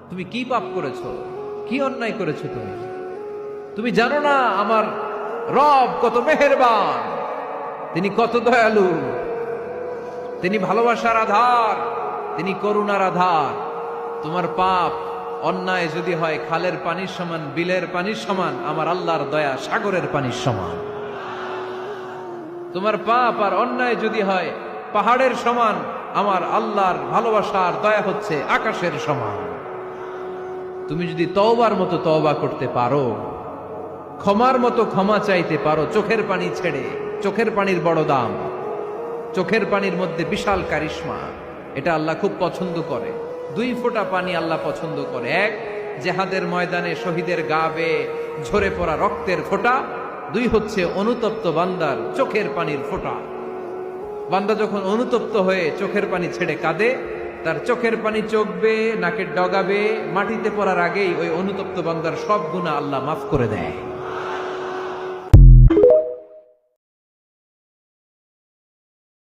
তুমি কি পাপ করেছো, কি অন্যায় করেছো? তুমি জানো না আমার রব কত মেহেরবান, তিনি কত দয়ালু, তিনি ভালোবাসার আধার, তিনি করুণার আধার। তোমার পাপ অন্যায় যদি হয় খালের পানির সমান, বিলের পানির সমান, আমার আল্লাহর দয়া সাগরের পানির সমান। তোমার পাপ আর অন্যায় যদি হয় পাহাড়ের সমান, আমার আল্লাহর ভালোবাসার দয়া হচ্ছে আকাশের সমান। তুমি যদি তওবার মতো তওবা করতে পারো, ক্ষমার মতো ক্ষমা চাইতে পারো, চোখের পানি ছেড়ে, চোখের পানির বড় দাম, চোখের পানির মধ্যে বিশাল কারিশমা, এটা আল্লাহ খুব পছন্দ করে। 2 ফোঁটা পানি আল্লাহ পছন্দ করে। এক, জেহাদের ময়দানে শহীদের গা বেয়ে ঝরে পড়া রক্তের ফোঁটা। 2 হচ্ছে অনুতপ্ত বান্দার চোখের পানির ফোঁটা। বান্দা যখন অনুতপ্ত হয়ে চোখের পানি ছেড়ে কাঁদে, তার চোখের পানি চোখ বেয়ে নাকের ডগা বেয়ে মাটিতে পড়ার আগেই ওই অনুতপ্ত বান্দার সব গুনাহ আল্লাহ মাফ করে দেয়।